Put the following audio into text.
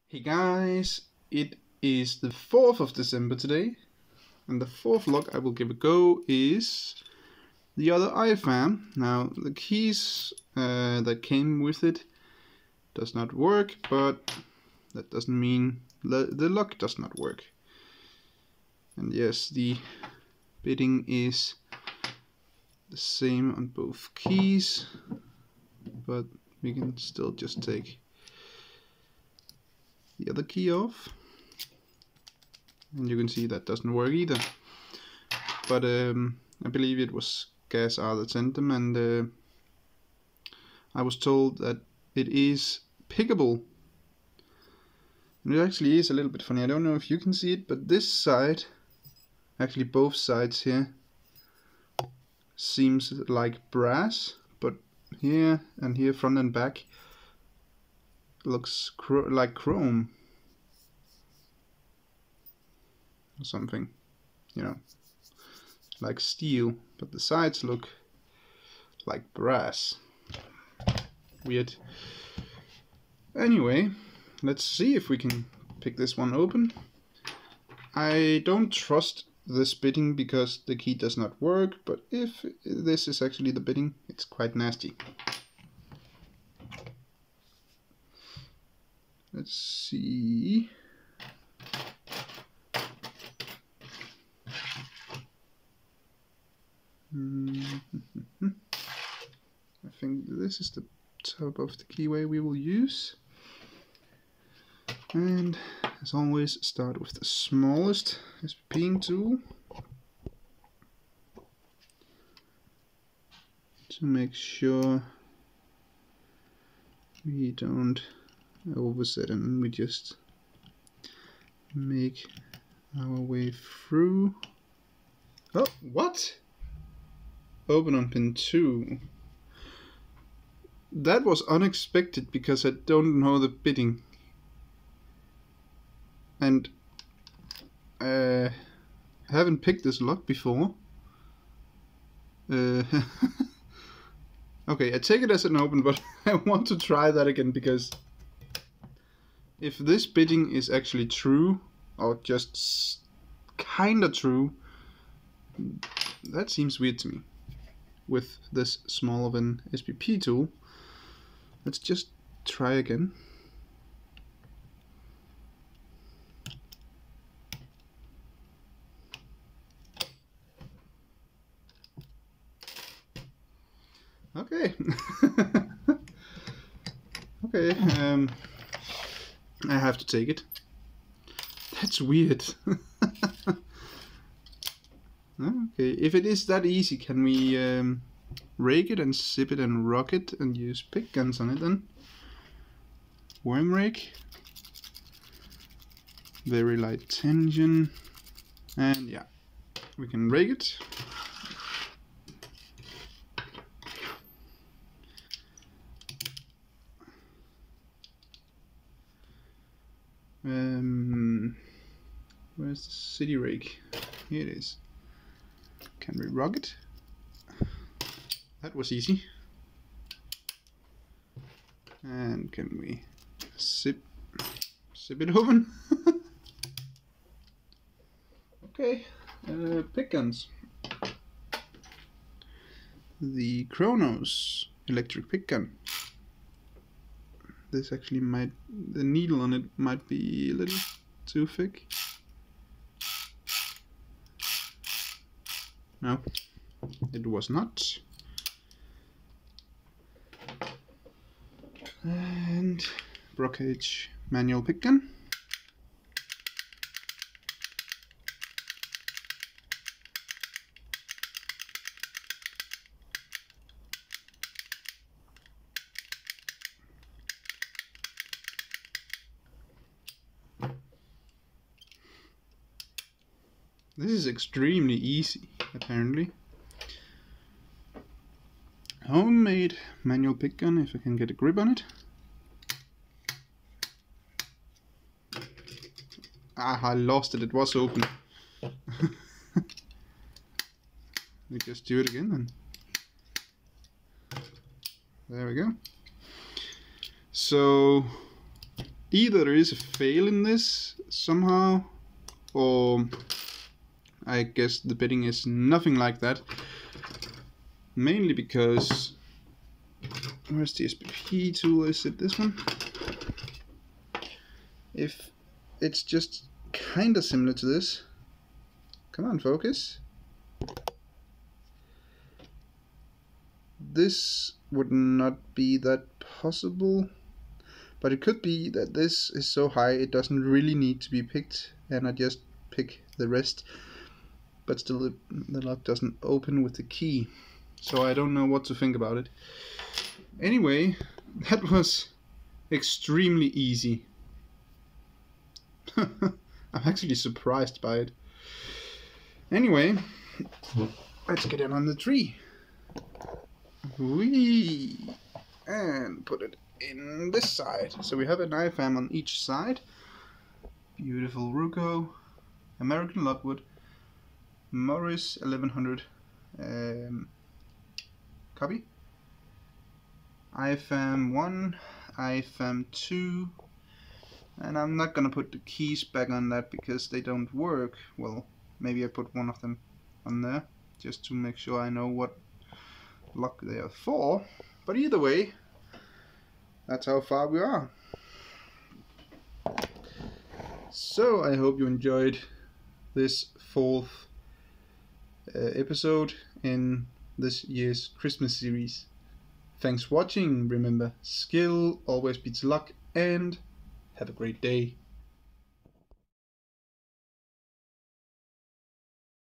Hey guys, it is the 4th of December today, and the fourth lock I will give a go is the other ifam. Now the keys that came with it does not work, but that doesn't mean the lock does not work. And yes, the bitting is the same on both keys, but we can still just take the other key off, and you can see that doesn't work either. But I believe it was Gas R that sent them, and I was told that it is pickable. And it actually is a little bit funny. I don't know if you can see it, but this side, actually both sides here, seems like brass, but here and here, front and back, looks like chrome or something, you know, like steel, but the sides look like brass. Weird. Anyway, let's see if we can pick this one open. I don't trust this bitting because the key does not work, but if this is actually the bitting, it's quite nasty. Let's see. I think this is the top of the keyway we will use. And as always, start with the smallest SPPing tool to make sure we don't overset, and we just make our way through. Oh, what? Open on pin 2. That was unexpected because I don't know the bitting. And I haven't picked this lock before. Okay, I take it as an open, but I want to try that again, because if this bitting is actually true, or just kinda true, that seems weird to me with this small of an SPP tool. Let's just try again. Okay. Okay, I have to take it. That's weird. Okay, if it is that easy, can we rake it and zip it and rock it and use pick guns on it then? Worm rake. Very light tension. And yeah, we can rake it. Where's the city rake? Here it is. Can we rock it? That was easy. And can we zip it open? Okay, pick guns. The Chronos electric pick gun. This actually might, the needle on it might be a little too thick. No, it was not. And Brockage manual pick gun. This is extremely easy, apparently. Homemade manual pick gun, if I can get a grip on it. Ah, I lost it, it was open. We just do it again then. There we go. So either there is a fail in this somehow, or I guess the bidding is nothing like that. Mainly because, where's the SPP tool? Is it this one? If it's just kinda similar to this. Come on, focus. This would not be that possible, but it could be that this is so high it doesn't really need to be picked, and I just pick the rest, but still the lock doesn't open with the key, so I don't know what to think about it. Anyway, that was extremely easy. I'm actually surprised by it. Anyway, let's get in on the tree. Whee! And put it in this side. So we have an ifam on each side. Beautiful Ruko, American Lockwood, Morris 1100. Copy. ifam 1, ifam 2. And I'm not gonna put the keys back on that because they don't work. Well, maybe I put one of them on there just to make sure I know what lock they are for. But either way, that's how far we are. So I hope you enjoyed this 4th episode in this year's Christmas series. Thanks for watching. Remember, skill always beats luck, and have a great day.